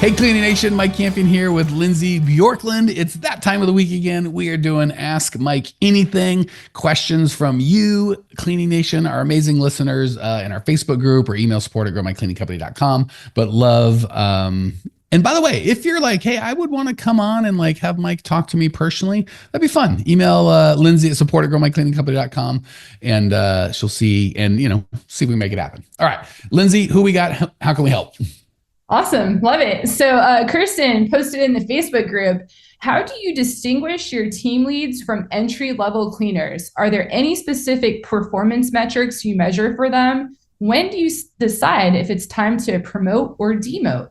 Hey, Cleaning Nation, Mike Campion here with Lindsay Bjorklund. It's that time of the week again. We are doing Ask Mike Anything. Questions from you, Cleaning Nation, our amazing listeners in our Facebook group or email support at growmycleaningcompany.com. But love, and by the way, if you're like, hey, I would want to come on and like have Mike talk to me personally, that'd be fun. Email Lindsay at support at growmycleaningcompany.com and she'll see and, see if we can make it happen. All right, Lindsay, who we got? How can we help? Awesome. Love it. So Kirsten posted in the Facebook group, how do you distinguish your team leads from entry-level cleaners? Are there any specific performance metrics you measure for them? When do you decide if it's time to promote or demote?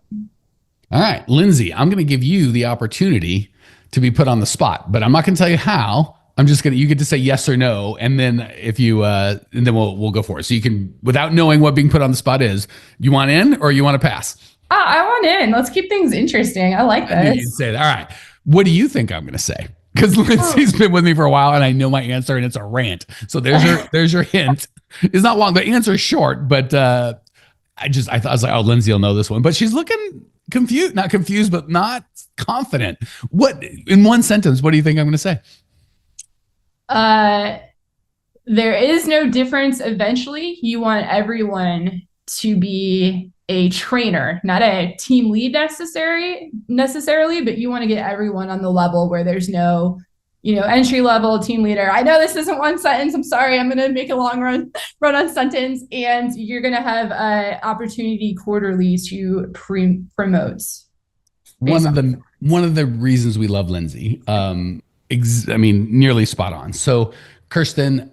All right, Lindsay, I'm going to give you the opportunity to be put on the spot, but I'm not going to tell you how. I'm just going to, you get to say yes or no. And then if you, and then we'll go for it. So you can, without knowing what being put on the spot is, you want in or you want to pass? I want in. Let's keep things interesting. I like this. You'd say that. All right. What do you think I'm going to say? Because Lindsay's been with me for a while and I know my answer and it's a rant. So there's your hint. It's not long. The answer is short, but I was like, oh, Lindsay will know this one. But she's looking confused, not confused, but not confident. What, in one sentence, what do you think I'm going to say? There is no difference. Eventually, you want everyone to be a trainer, not a team lead necessarily, but you want to get everyone on the level where there's no, entry level team leader. I know this isn't one sentence. I'm sorry. I'm going to make a long run on sentence, and you're going to have an opportunity quarterly to promote. One of the reasons we love Lindsay, nearly spot on. So Kirsten,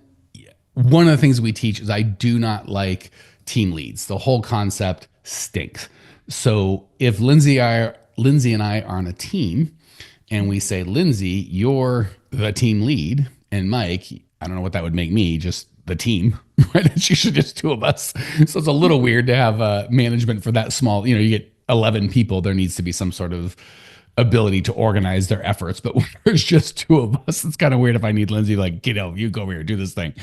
one of the things we teach is I do not like team leads. The whole concept stinks. So if Lindsay and I are on a team and we say, Lindsay, you're the team lead, and Mike, I don't know what that would make me, just the team, right? It's usually just two of us. So it's a little weird to have management for that small, you get 11 people, there needs to be some sort of ability to organize their efforts. But when there's just two of us, it's kind of weird if I need Lindsay, like, you go over here, do this thing.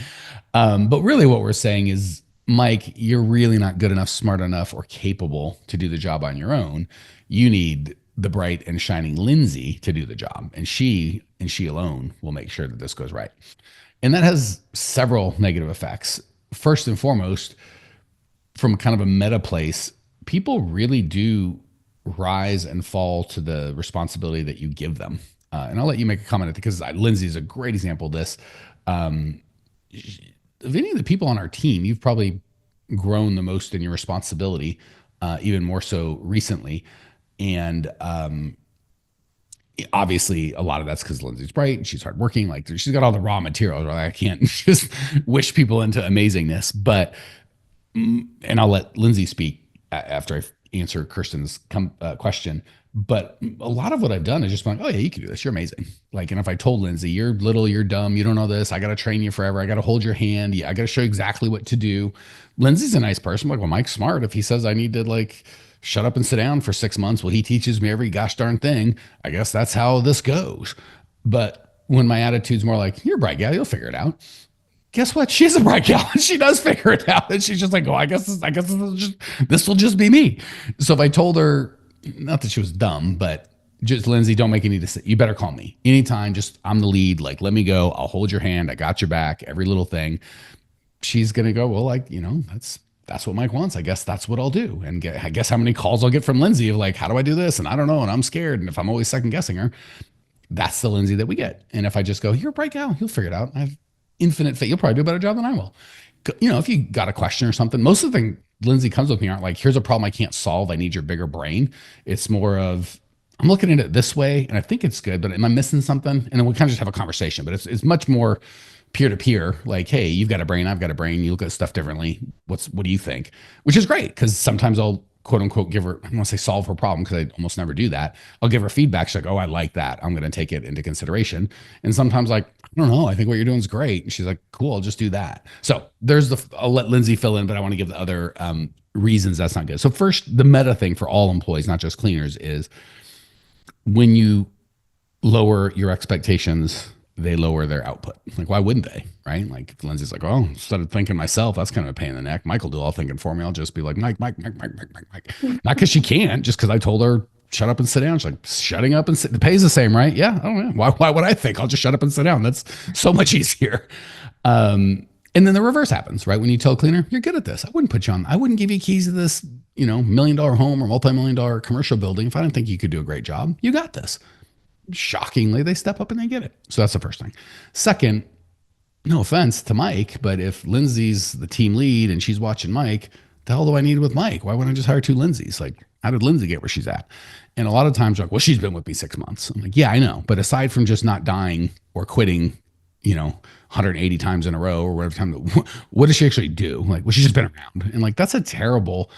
But really what we're saying is, Mike, you're really not good enough, smart enough, or capable to do the job on your own. You need the bright and shining Lindsay to do the job. And she alone will make sure that this goes right. And that has several negative effects. First and foremost, from kind of a meta place, people really do rise and fall to the responsibility that you give them. And I'll let you make a comment because Lindsay is a great example of this. Of any of the people on our team, you've probably grown the most in your responsibility, even more so recently. And obviously a lot of that's because Lindsay's bright and she's hardworking. Like she's got all the raw materials. Right? I can't just wish people into amazingness, and I'll let Lindsay speak after I answer Kirsten's question. But a lot of what I've done is just been like, oh yeah, you can do this. You're amazing. Like, and if I told Lindsay, you're little, you're dumb, you don't know this, I got to train you forever. I got to hold your hand. Yeah, I got to show you exactly what to do. Lindsay's a nice person. I'm like, well, Mike's smart. If he says I need to like shut up and sit down for 6 months, well, he teaches me every gosh darn thing. I guess that's how this goes. But when my attitude's more like, you're a bright gal, you'll figure it out. Guess what? She's a bright gal and she does figure it out. And she's just like, oh, I guess this will just be me. So if I told her, not that she was dumb, but just Lindsay, don't make any decisions. You better call me anytime. Just I'm the lead. Like, let me go. I'll hold your hand. I got your back. Every little thing. She's going to go, well, like, that's what Mike wants. I guess that's what I'll do. And I guess how many calls I'll get from Lindsay of like, how do I do this? And I don't know. And I'm scared. And if I'm always second guessing her, that's the Lindsay that we get. And if I just go, you're a bright gal, you'll figure it out. I have infinite faith. You'll probably do a better job than I will. If you got a question or something, most of the things Lindsay comes with me aren't like, here's a problem I can't solve. I need your bigger brain. It's more of, I'm looking at it this way and I think it's good, but am I missing something? And then we kind of just have a conversation, but it's much more peer-to-peer. Like, hey, you've got a brain, I've got a brain. You look at stuff differently. What do you think? Which is great because sometimes I'll quote unquote give her, I don't want to say solve her problem because I almost never do that. I'll give her feedback. She's like, oh, I like that. I'm going to take it into consideration. And sometimes like, I don't know, I think what you're doing is great. And she's like, cool, I'll just do that. So I'll let Lindsay fill in, but I want to give the other reasons that's not good. So first, the meta thing for all employees, not just cleaners, is when you lower your expectations, they lower their output. Like, why wouldn't they, right? Like if Lindsay's like, oh, instead of thinking myself, that's kind of a pain in the neck. Mike will do all thinking for me. I'll just be like, Mike. Not because she can't, just because I told her shut up and sit down. She's like, shutting up and sit. The pay's the same, right? Yeah. I don't know. Why would I think? I'll just shut up and sit down. That's so much easier. And then the reverse happens, right? When you tell a cleaner, you're good at this. I wouldn't put you on. I wouldn't give you keys to this, $1 million home or multi-million-dollar commercial building if I didn't think you could do a great job. You got this. Shockingly, they step up and they get it. So that's the first thing. Second, no offense to Mike, but if Lindsay's the team lead and she's watching Mike, the hell do I need with Mike? Why wouldn't I just hire 2 Lindsays? Like, how did Lindsay get where she's at? And a lot of times, like, well, she's been with me 6 months. I'm like, yeah, I know. But aside from just not dying or quitting, 180 times in a row or whatever time, what does she actually do? Like, well, she's just been around. And like, that's a terrible,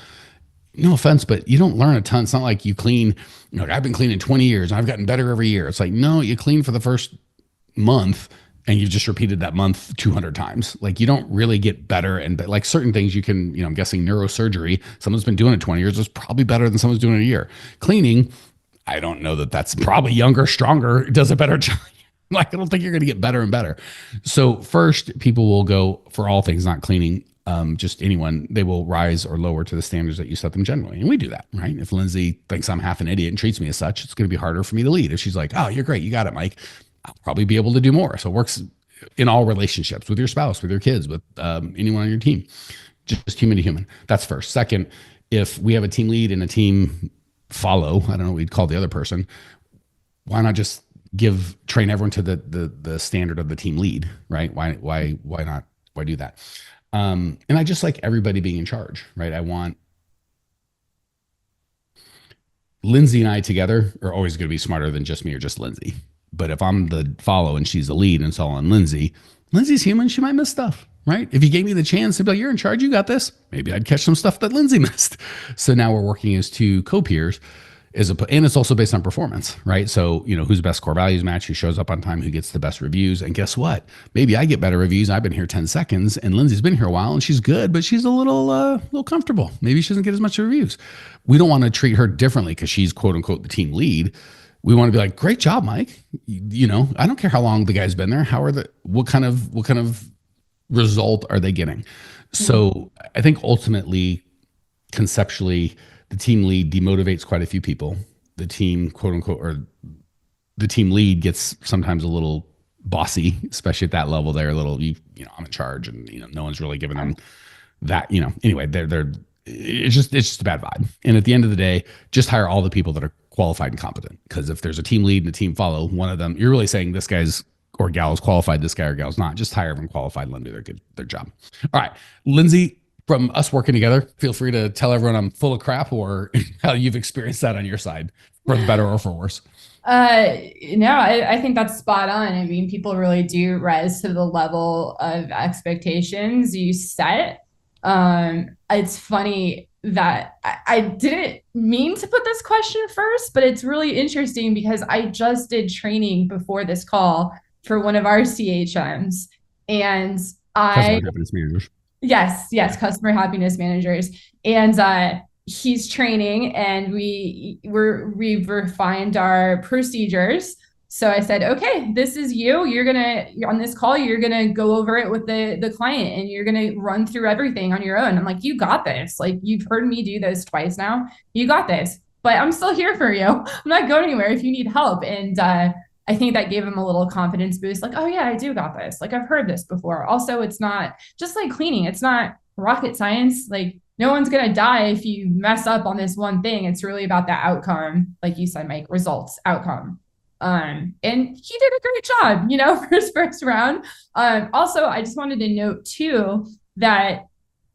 no offense, but you don't learn a ton. It's not like you clean, I've been cleaning 20 years and I've gotten better every year. It's like, no, you clean for the first month and you've just repeated that month 200 times. Like, you don't really get better. And like certain things you can, I'm guessing neurosurgery, someone's been doing it 20 years is probably better than someone's doing it a year. Cleaning, I don't know that that's probably younger, stronger, does a better job. Like, I don't think you're going to get better and better. So first, people will go for all things, not cleaning, just anyone, they will rise or lower to the standards that you set them generally. And we do that, right? If Lindsay thinks I'm half an idiot and treats me as such, it's going to be harder for me to lead. If she's like, oh, you're great, you got it, Mike, I'll probably be able to do more. So it works in all relationships, with your spouse, with your kids, with anyone on your team, just human to human. That's first. Second, if we have a team lead and a team follow, I don't know what we'd call the other person, why not just train everyone to the standard of the team lead, right? Why not? Why do that? And I just like everybody being in charge, right? I want Lindsay and I together are always going to be smarter than just me or just Lindsay. But if I'm the follow and she's the lead and it's all on Lindsay, Lindsay's human. She might miss stuff, right? If you gave me the chance to be like, you're in charge, you got this. Maybe I'd catch some stuff that Lindsay missed. So now we're working as 2 co-peers. And it's also based on performance, right? So, who's the best core values match, who shows up on time, who gets the best reviews. And guess what? Maybe I get better reviews. I've been here 10 seconds and Lindsay's been here a while and she's good, but she's a little comfortable. Maybe she doesn't get as much reviews. We don't want to treat her differently because she's quote unquote the team lead. We want to be like, great job, Mike. I don't care how long the guy's been there. What kind of result are they getting? So I think ultimately, conceptually, the team lead demotivates quite a few people. The team, quote unquote, or the team lead gets sometimes a little bossy, especially at that level. They're a little, I'm in charge, and no one's really giving them that. Anyway, it's just a bad vibe. And at the end of the day, just hire all the people that are qualified and competent. Because if there's a team lead and a team follow, one of them, you're really saying this guy's or gal's qualified, this guy or gal's not. Just hire everyone qualified and let them do their job. All right, Lindsay. From us working together, feel free to tell everyone I'm full of crap or how you've experienced that on your side, for the better or for worse. No, I think that's spot on. I mean, people really do rise to the level of expectations you set. It's funny that I didn't mean to put this question first, but it's really interesting because I just did training before this call for one of our CHMs, and Customer happiness managers. Yes, customer happiness managers. And he's training and we've refined our procedures. So I said, okay, this is you're on this call, you're gonna go over it with the client and you're gonna run through everything on your own. I'm like, you got this. Like, you've heard me do this twice now. You got this. But I'm still here for you. I'm not going anywhere if you need help. And I think that gave him a little confidence boost. Like, oh yeah, I do got this. Like, I've heard this before. Also, it's not just like cleaning. It's not rocket science. Like, no one's going to die if you mess up on this one thing. It's really about the outcome. Like you said, Mike, results, outcome. And he did a great job, for his first round. Also, I just wanted to note too, that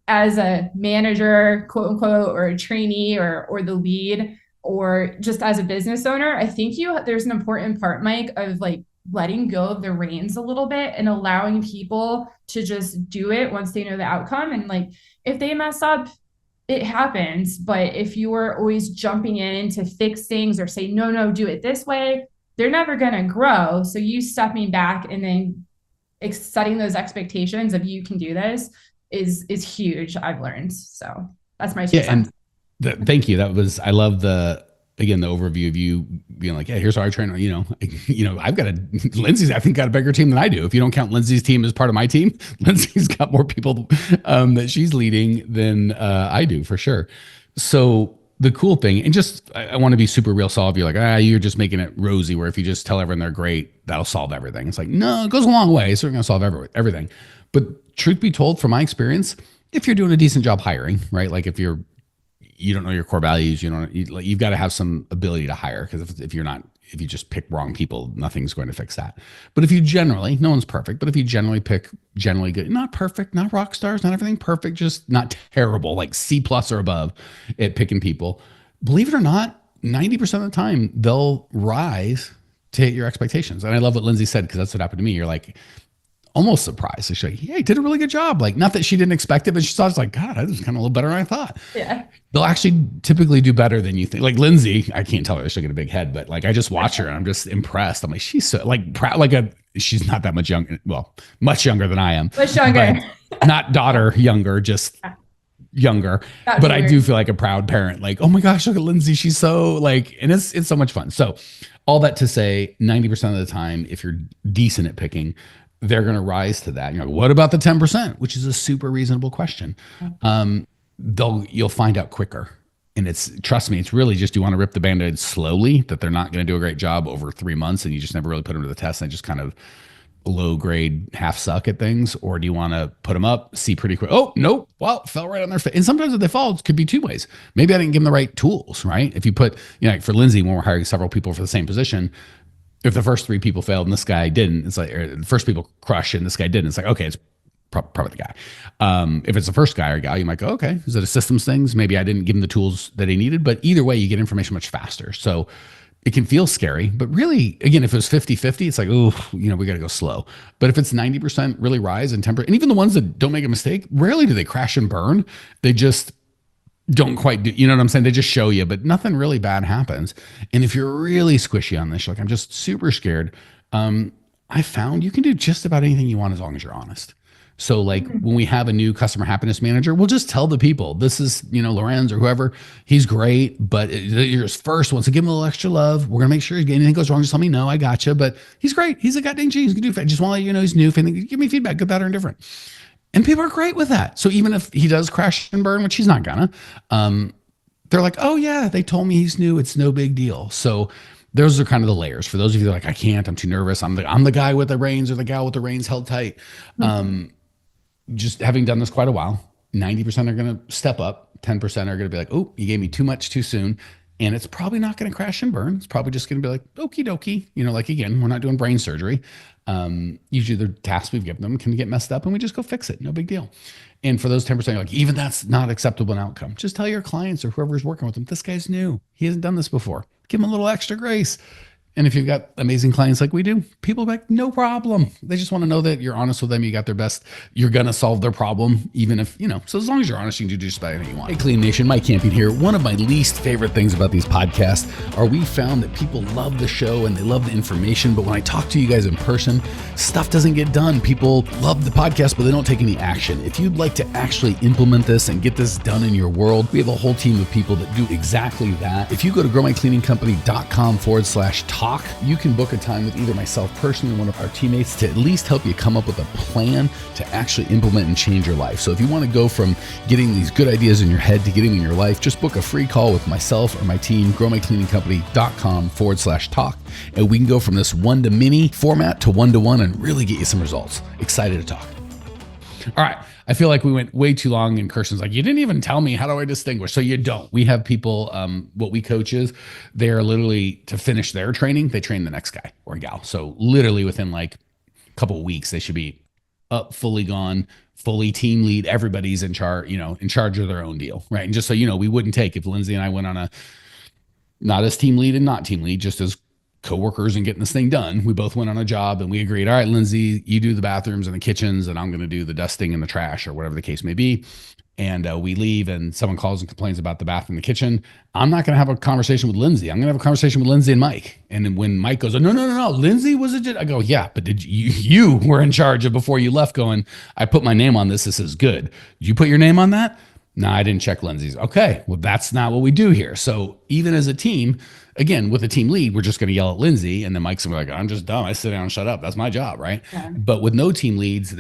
as a manager, quote unquote, or a trainee or the lead, or just as a business owner, I think there's an important part, Mike, of like letting go of the reins a little bit and allowing people to just do it once they know the outcome. And like, if they mess up, it happens. But if you are always jumping in to fix things or say, no, do it this way, they're never going to grow. So you stepping back and then setting those expectations of you can do this is huge, I've learned. So that's my 2 cents. Thank you. I love the overview of you being like, yeah, here's how I train. I've got Lindsay's, I think, got a bigger team than I do. If you don't count Lindsay's team as part of my team, Lindsay's got more people that she's leading than I do, for sure. So the cool thing, and just I want to be super real solve you like, you're just making it rosy where if you just tell everyone they're great, that'll solve everything. It's like, no, it goes a long way. It's not going to solve everything. But truth be told, from my experience, if you're doing a decent job hiring, right? Like if you don't know your core values, you've got to have some ability to hire, because if you just pick wrong people, nothing's going to fix that. But if you generally, no one's perfect, but if you generally pick generally good, not perfect, not rock stars, not everything perfect, just not terrible, like C plus or above at picking people, believe it or not, 90% of the time they'll rise to hit your expectations. And I love what Lindsay said, because that's what happened to me. You're like, almost surprised. She's like, yeah, you did a really good job. Like, not that she didn't expect it, but she thought, it's like, God, that was kind of a little better than I thought. Yeah. They'll actually typically do better than you think. Like Lindsay, I can't tell her she'll get a big head, but like I just watch her and I'm just impressed. I'm like, she's so like proud, she's not that much younger. Well, much younger than I am. Much younger. Not daughter younger, just younger. But I do feel like a proud parent. Like, oh my gosh, look at Lindsay. She's so like, and it's so much fun. So all that to say, 90% of the time, if you're decent at picking, they're going to rise to that. You're like, what about the 10%? Which is a super reasonable question. You'll find out quicker. And trust me, it's really just, you want to rip the Band-Aid slowly, that they're not going to do a great job over 3 months and you just never really put them to the test and they just kind of low grade, half suck at things? Or do you want to put them up, see pretty quick, oh, nope, well, fell right on their face. And sometimes if they fall, it could be two ways. Maybe I didn't give them the right tools, right? If you put, like for Lindsay, when we're hiring several people for the same position, if the first 3 people failed and this guy didn't, it's like, or the first people crush and this guy didn't, it's like, okay, it's probably the guy. If it's the first guy or gal, you might go, okay, is it a systems things? Maybe I didn't give him the tools that he needed, but either way, you get information much faster. So it can feel scary, but really, again, if it was 50-50, it's like, oh, we got to go slow. But if it's 90% really rise and 10%, and even the ones that don't make a mistake, rarely do they crash and burn. They just don't quite do, you know what I'm saying? They just show you, but nothing really bad happens. And if you're really squishy on this, you're like, I'm just super scared. I found you can do just about anything you want as long as you're honest. So like when we have a new customer happiness manager, we'll just tell the people, this is, Lorenz or whoever, he's great, but you're his first one. So give him a little extra love. We're going to make sure if anything goes wrong, just let me know. I gotcha. But he's great. He's a goddamn genius. He can do it. Just want to let you know he's new. If anything, give me feedback, good, bad, or indifferent. And people are great with that. So even if he does crash and burn, which he's not gonna, they're like, oh yeah, they told me he's new. It's no big deal. So those are kind of the layers. For those of you that are like, I can't, I'm too nervous. I'm the guy with the reins or the gal with the reins held tight. Just having done this quite a while, 90% are going to step up. 10% are going to be like, oh, you gave me too much too soon. And it's probably not going to crash and burn. It's probably just going to be like, okie dokie. Like, again, we're not doing brain surgery. Usually the tasks we've given them can get messed up and we just go fix it. No big deal. And for those 10%, you're like, even that's not acceptable an outcome. Just tell your clients or whoever's working with them, this guy's new. He hasn't done this before. Give him a little extra grace. And if you've got amazing clients like we do, people are like, no problem. They just want to know that you're honest with them. You got their best. You're going to solve their problem, even if, so as long as you're honest, you can do just about anything you want. Hey, Clean Nation, Mike Campion here. One of my least favorite things about these podcasts are we found that people love the show and they love the information. But when I talk to you guys in person, stuff doesn't get done. People love the podcast, but they don't take any action. If you'd like to actually implement this and get this done in your world, we have a whole team of people that do exactly that. If you go to growmycleaningcompany.com/talk, you can book a time with either myself personally or one of our teammates to at least help you come up with a plan to actually implement and change your life. So if you want to go from getting these good ideas in your head to getting them in your life, just book a free call with myself or my team, growmycleaningcompany.com/talk. And we can go from this one-to-many format to one-to-one and really get you some results. Excited to talk. All right. I feel like we went way too long and Kirsten's like, you didn't even tell me, how do I distinguish? So you don't. We have people, what we coach is they're literally to finish their training, they train the next guy or gal. So literally within like a couple of weeks, they should be up, fully gone, fully team lead. Everybody's in charge, in charge of their own deal. Right. And just so we wouldn't take, if Lindsay and I went on not as team lead and not team lead, just as coworkers and getting this thing done. We both went on a job and we agreed, all right, Lindsay, you do the bathrooms and the kitchens and I'm going to do the dusting and the trash or whatever the case may be. And we leave and someone calls and complains about the bathroom and the kitchen. I'm not going to have a conversation with Lindsay. I'm going to have a conversation with Lindsay and Mike. And then when Mike goes, oh, no, Lindsay was it? I go, yeah, but did you were in charge of before you left going, I put my name on this. This is good. Did you put your name on that? No, I didn't check Lindsay's. Okay, well, that's not what we do here. So even as a team, again, with a team lead, we're just going to yell at Lindsay. And then Mike's going to be like, I'm just dumb. I sit down and shut up. That's my job, right? Yeah. But with no team leads,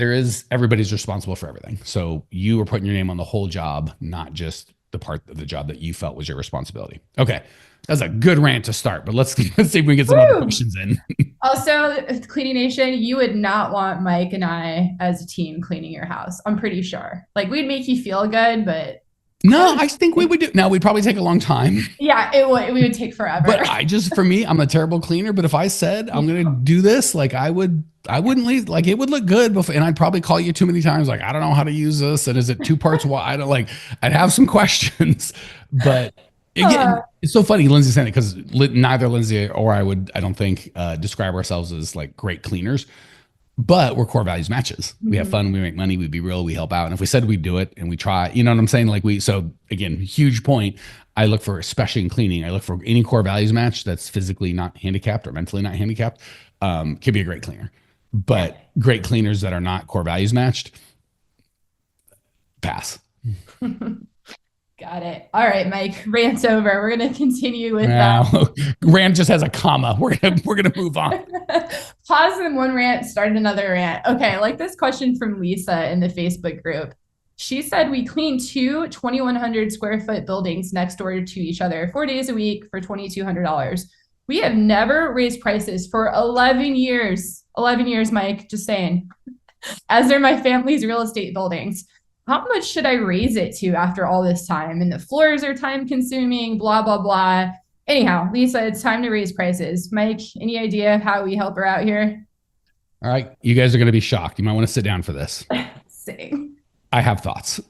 everybody's responsible for everything. So you are putting your name on the whole job, not just the part of the job that you felt was your responsibility. Okay. That's a good rant to start, but let's see if we can get some other questions in. Also, Cleaning Nation, you would not want Mike and I as a team cleaning your house. I'm pretty sure. Like, we'd make you feel good, but no, I think we would do. Now, we'd probably take a long time. Yeah, we would take forever. But for me, I'm a terrible cleaner. But if I said I'm going to do this, like I wouldn't leave. Like it would look good before, and I'd probably call you too many times. Like, I don't know how to use this, and is it 2 parts? Why? I don't like. I'd have some questions, but again, it's so funny. Lindsay said it because neither Lindsay or I don't think describe ourselves as like great cleaners. But we're core values matches. We have fun, we make money, we be real, we help out. And if we said we'd do it and we try, you know what I'm saying? Like so again, huge point. I look for, especially in cleaning, I look for any core values match that's physically not handicapped or mentally not handicapped, could be a great cleaner. But great cleaners that are not core values matched, pass. Got it. All right, Mike, rant's over. We're going to continue with rant just has a comma. We're gonna move on. Pause in one rant, start another rant. Okay, I like this question from Lisa in the Facebook group. She said, we clean 2 2,100 square foot buildings next door to each other 4 days a week for $2,200. We have never raised prices for 11 years. 11 years, Mike, just saying. As they're my family's real estate buildings. How much should I raise it to after all this time? And the floors are time consuming, blah, blah, blah. Anyhow, Lisa, it's time to raise prices. Mike, any idea how we help her out here? All right. You guys are going to be shocked. You might want to sit down for this. Same. I have thoughts.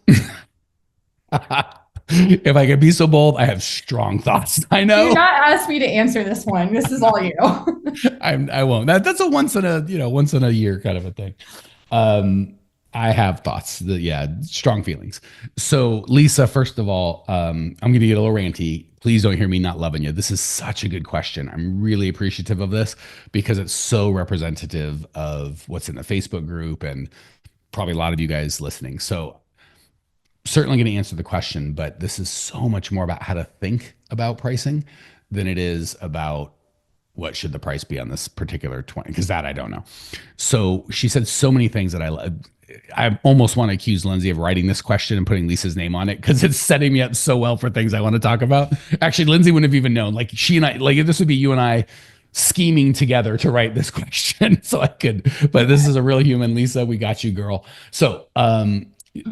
If I could be so bold, I have strong thoughts. I know. Do not ask me to answer this one. This is all you. I won't. That's a once in a year kind of a thing. I have thoughts. Strong feelings. So Lisa, first of all, I'm going to get a little ranty. Please don't hear me not loving you. This is such a good question. I'm really appreciative of this because it's so representative of what's in the Facebook group and probably a lot of you guys listening. So certainly going to answer the question, but this is so much more about how to think about pricing than it is about what should the price be on this particular 20, because that I don't know. So she said so many things that I almost want to accuse Lindsay of writing this question and putting Lisa's name on it because it's setting me up so well for things I want to talk about. Actually, Lindsay wouldn't have even known. Like she and I, like this would be you and I scheming together to write this question so I could, but this is a real human. Lisa, we got you, girl. So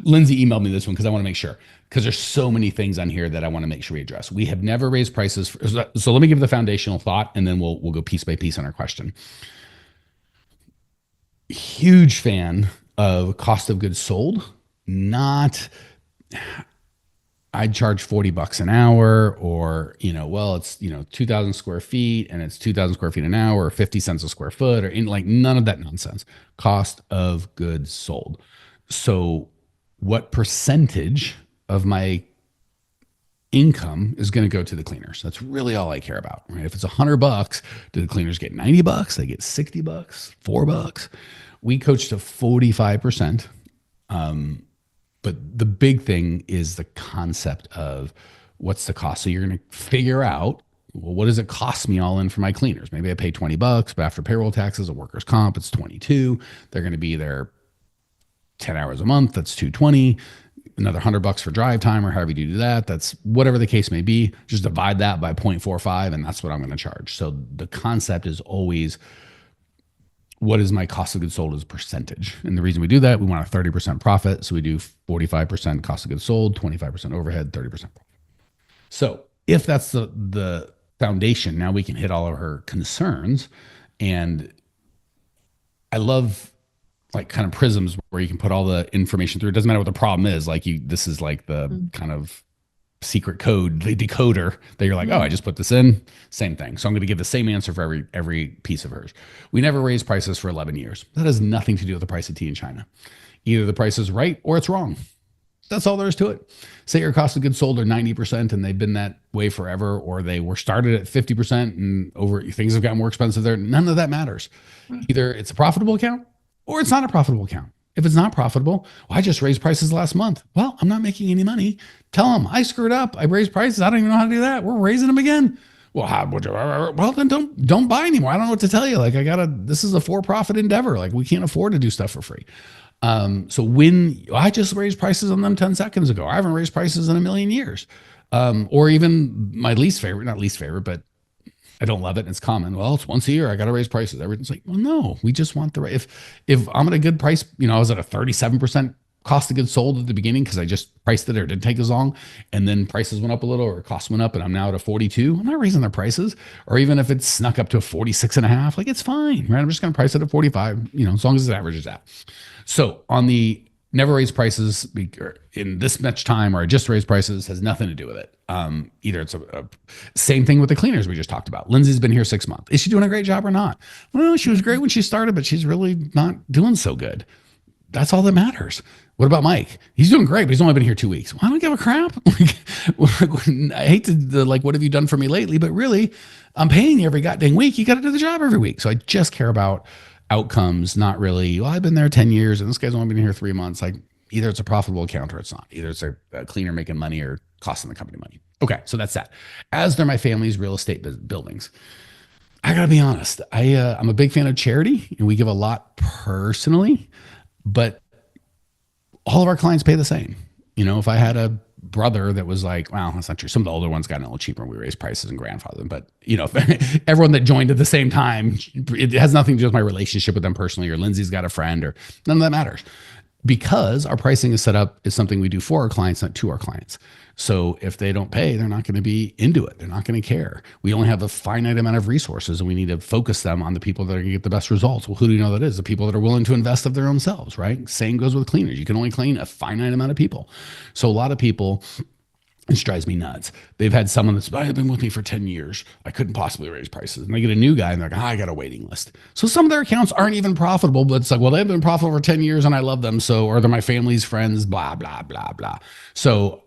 Lindsay emailed me this one because I want to make sure, because there's so many things on here that I want to make sure we address. We have never raised prices. So let me give the foundational thought and then we'll go piece by piece on our question. Huge fan of cost of goods sold, not I'd charge $40 an hour or, it's, 2,000 square feet and it's 2,000 square feet an hour or 50 cents a square foot or in like none of that nonsense. Cost of goods sold. So what percentage of my income is going to go to the cleaners? That's really all I care about, right? If it's $100, do the cleaners get $90? They get $60, $4. We coach to 45%. But the big thing is the concept of what's the cost. So you're going to figure out, well, what does it cost me all in for my cleaners? Maybe I pay $20, but after payroll taxes and workers' comp, it's 22. They're going to be there 10 hours a month. That's 220. Another $100 for drive time or however you do that. That's whatever the case may be. Just divide that by 0.45 and that's what I'm going to charge. So the concept is always, what is my cost of goods sold as a percentage? And the reason we do that, we want a 30% profit. So we do 45% cost of goods sold, 25% overhead, 30% profit. So if that's the foundation, now we can hit all of her concerns. And I love like kind of prisms where you can put all the information through. It doesn't matter what the problem is. Like this is like the kind of secret code, the decoder that you're like, oh, I just put this in, same thing. So I'm going to give the same answer for every piece of hers. We never raised prices for 11 years. That has nothing to do with the price of tea in China. Either the price is right or it's wrong. That's all there is to it. Say your cost of goods sold are 90% and they've been that way forever, or they were started at 50% and things have gotten more expensive there. None of that matters. Either it's a profitable account or it's not a profitable account. If it's not profitable, well, I just raised prices last month. Well, I'm not making any money. Tell them I screwed up. I raised prices. I don't even know how to do that. We're raising them again. Well, then don't buy anymore. I don't know what to tell you. Like this is a for-profit endeavor. Like we can't afford to do stuff for free. So when I just raised prices on them 10 seconds ago, I haven't raised prices in a million years. Or even my least favorite, not least favorite, but I don't love it. It's common. Well, it's once a year. I got to raise prices. Everything's like, well, no, we just want the if I'm at a good price, I was at a 37% cost of goods sold at the beginning because I just priced it or it didn't take as long, and then prices went up a little or costs went up, and I'm now at a 42. I'm not raising their prices, or even if it's snuck up to a 46 and a half, like it's fine, right? I'm just going to price it at 45, as long as it averages out. So on the never raise prices in this much time, or I just raised prices, has nothing to do with it. Either it's a same thing with the cleaners we just talked about. Lindsay's been here 6 months. Is she doing a great job or not? Well, she was great when she started, but she's really not doing so good. That's all that matters. What about Mike? He's doing great, but he's only been here 2 weeks. Well, I don't give a crap. I hate to like, what have you done for me lately? But really, I'm paying you every goddamn week. You got to do the job every week. So I just care about outcomes, not really, well, I've been there 10 years and this guy's only been here 3 months. Like either it's a profitable account or it's not. Either it's a cleaner making money or costing the company money. Okay, so that's that. As they're my family's real estate buildings. I gotta be honest. I'm a big fan of charity and we give a lot personally, but all of our clients pay the same. If I had a brother that was like, well, that's not true. Some of the older ones got a little cheaper and we raised prices and grandfather them. But, everyone that joined at the same time, it has nothing to do with my relationship with them personally, or Lindsay's got a friend, or none of that matters, because our pricing is set up is something we do for our clients, not to our clients. So if they don't pay, they're not going to be into it. They're not going to care. We only have a finite amount of resources and we need to focus them on the people that are going to get the best results. Well, who do you know that is? The people that are willing to invest of their own selves, right? Same goes with cleaners. You can only clean a finite amount of people. So a lot of people, it drives me nuts. They've had someone that's been with me for 10 years. I couldn't possibly raise prices. And they get a new guy and they're like, I got a waiting list. So some of their accounts aren't even profitable, but it's like, well, they've been profitable for 10 years and I love them. So, or they're my family's friends, blah, blah, blah, blah. So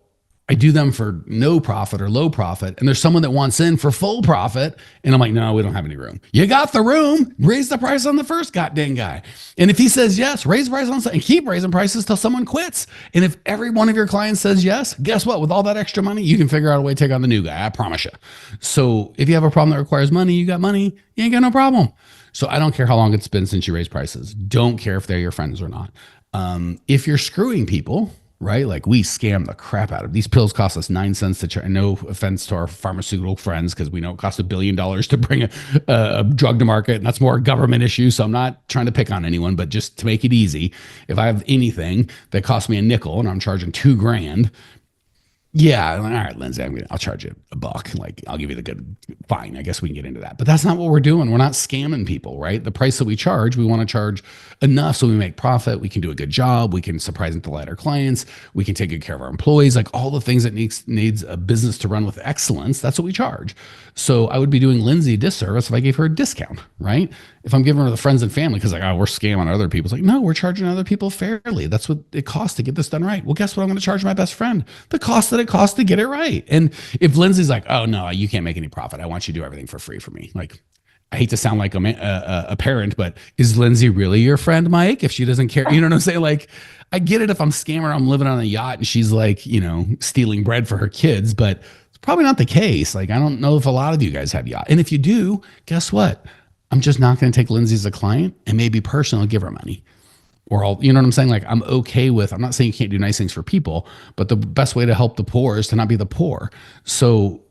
I do them for no profit or low profit. And there's someone that wants in for full profit. And I'm like, no, we don't have any room. You got the room. Raise the price on the first goddamn guy. And if he says yes, raise the price on and keep raising prices till someone quits. And if every one of your clients says yes, guess what? With all that extra money, you can figure out a way to take on the new guy. I promise you. So if you have a problem that requires money, you got money, you ain't got no problem. So I don't care how long it's been since you raised prices. Don't care if they're your friends or not. If you're screwing people, right? Like we scam the crap out of these pills. Cost us 9 cents to try. No offense to our pharmaceutical friends, because we know it costs $1 billion to bring a drug to market, and that's more a government issue. So I'm not trying to pick on anyone, but just to make it easy, if I have anything that costs me a nickel and I'm charging $2,000, yeah, all right, Lindsay, I'll charge you $1. Like, I'll give you the good, fine. I guess we can get into that. But that's not what we're doing. We're not scamming people, right? The price that we charge, we want to charge enough so we make profit. We can do a good job. We can surprise and delight our clients. We can take good care of our employees. Like all the things that needs a business to run with excellence, that's what we charge. So I would be doing Lindsay a disservice if I gave her a discount, right? If I'm giving her the friends and family because like, oh, we're scamming other people. It's like, no, we're charging other people fairly. That's what it costs to get this done right. Well, guess what? I'm going to charge my best friend the cost that it costs to get it right. And if Lindsay's like, oh no, you can't make any profit. I want you to do everything for free for me. Like, I hate to sound like a parent, but is Lindsay really your friend, Mike? If she doesn't care, you know what I'm saying? Like, I get it if I'm scamming her, I'm living on a yacht and she's like, stealing bread for her kids, but it's probably not the case. Like, I don't know if a lot of you guys have yacht. And if you do, guess what? I'm just not going to take Lindsay as a client, and maybe personally I'll give her money. Or I'll, you know what I'm saying? Like, I'm okay with, I'm not saying you can't do nice things for people, but the best way to help the poor is to not be the poor. So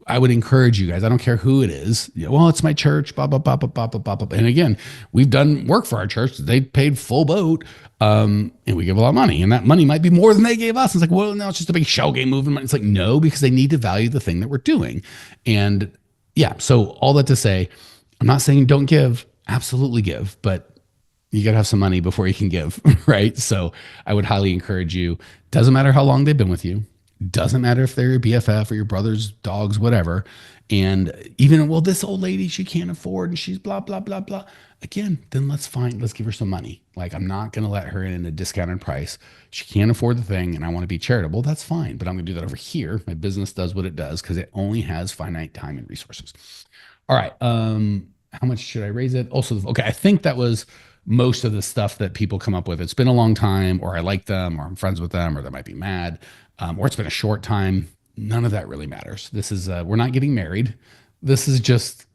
I would encourage you guys. I don't care who it is. Well, it's my church, blah, blah, blah, blah, blah, blah, blah. And again, we've done work for our church. They paid full boat, and we give a lot of money. And that money might be more than they gave us. It's like, well, no, it's just a big shell game movement. It's like, no, because they need to value the thing that we're doing. And yeah, so all that to say, I'm not saying don't give. Absolutely give. But you got to have some money before you can give, right? So I would highly encourage you. Doesn't matter how long they've been with you. Doesn't matter if they're your BFF or your brother's dogs, whatever. And even, well, this old lady, she can't afford and she's blah, blah, blah, blah. Again, then let's give her some money. Like, I'm not going to let her in at a discounted price. She can't afford the thing and I want to be charitable. That's fine. But I'm going to do that over here. My business does what it does because it only has finite time and resources. All right. How much should I raise it? Also, okay, I think that was most of the stuff that people come up with. It's been a long time, or I like them, or I'm friends with them, or they might be mad, or it's been a short time. None of that really matters. This is, we're not getting married. This is just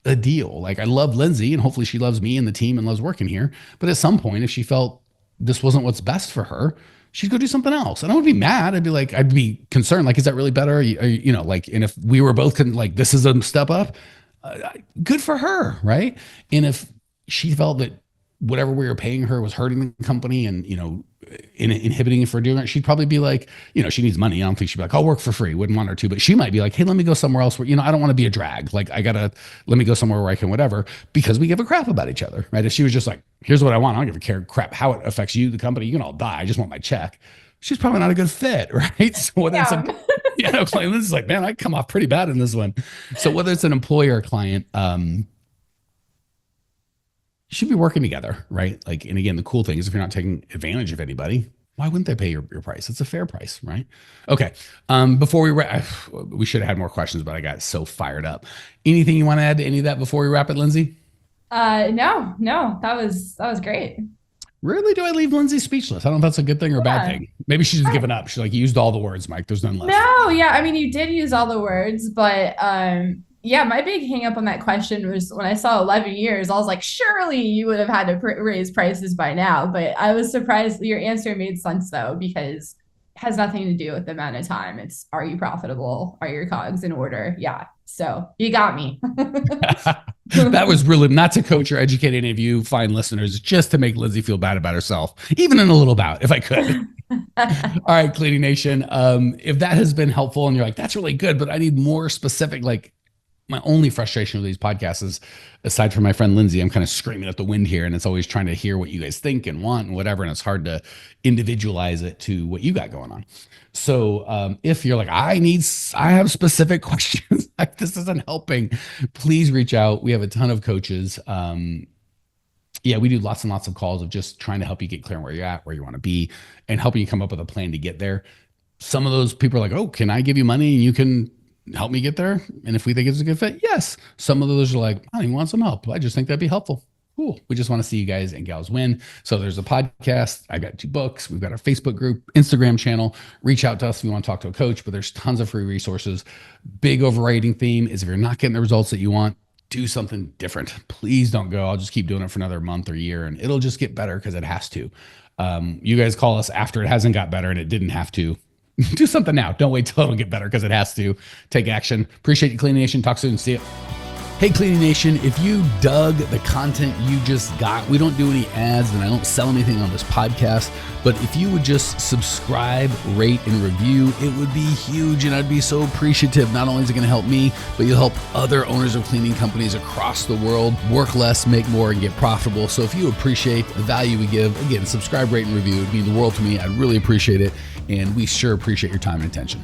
a deal. Like I love Lindsay and hopefully she loves me and the team and loves working here. But at some point, if she felt this wasn't what's best for her, she'd go do something else. And I would be mad. I'd be like, I'd be concerned. Like, is that really better? Like, and if we were both like, this is a step up, good for her. Right. And if she felt that whatever we were paying her was hurting the company and, inhibiting it for doing it, she'd probably be like, she needs money. I don't think she'd be like, I'll work for free. Wouldn't want her to, but she might be like, hey, let me go somewhere else where, I don't want to be a drag. Like let me go somewhere where I can whatever, because we give a crap about each other. Right. If she was just like, here's what I want. I don't give a crap how it affects you, the company, you can all die. I just want my check. She's probably not a good fit. Right. So whether it's this is like, man, I come off pretty bad in this one. So whether it's an employer or client, you should be working together, right? Like, and again, the cool thing is if you're not taking advantage of anybody, why wouldn't they pay your price? It's a fair price, right? Okay. Before we should have had more questions, but I got so fired up. Anything you want to add to any of that before we wrap it, Lindsay? No, that was great. Rarely do I leave Lindsay speechless. I don't know if that's a good thing or a bad thing. Maybe she's just given up. She's like, you used all the words, Mike. There's none left. No, yeah. I mean, you did use all the words, but yeah, my big hang up on that question was when I saw 11 years, I was like, surely you would have had to raise prices by now. But I was surprised your answer made sense, though, because it has nothing to do with the amount of time. It's, are you profitable? Are your cogs in order? Yeah. So you got me. That was really not to coach or educate any of you fine listeners, just to make Lindsay feel bad about herself, even in a little bout, if I could. All right, Cleaning Nation. If that has been helpful and you're like, that's really good, but I need more specific, like, my only frustration with these podcasts is, aside from my friend Lindsay, I'm kind of screaming at the wind here, and it's always trying to hear what you guys think and want and whatever, and it's hard to individualize it to what you got going on. So if you're like, I have specific questions, like this isn't helping, please reach out. We have a ton of coaches. We do lots and lots of calls of just trying to help you get clear on where you're at, where you want to be, and helping you come up with a plan to get there. Some of those people are like, oh, can I give you money and you can help me get there? And if we think it's a good fit, yes. Some of those are like, I don't want some help. I just think that'd be helpful. Cool. We just want to see you guys and gals win. So there's a podcast. I got 2 books. We've got our Facebook group, Instagram channel. Reach out to us if you want to talk to a coach, but there's tons of free resources. Big overriding theme is if you're not getting the results that you want, do something different. Please don't go, I'll just keep doing it for another month or year and it'll just get better, because it has to. You guys call us after it hasn't got better and it didn't have to. Do something now. Don't wait till it'll get better, because it has to. Take action. Appreciate you, Cleaning Nation. Talk soon. See you. Hey, Cleaning Nation, if you dug the content you just got, we don't do any ads and I don't sell anything on this podcast, but if you would just subscribe, rate, and review, it would be huge and I'd be so appreciative. Not only is it going to help me, but you'll help other owners of cleaning companies across the world work less, make more, and get profitable. So if you appreciate the value we give, again, subscribe, rate, and review. It would mean the world to me. I'd really appreciate it. And we sure appreciate your time and attention.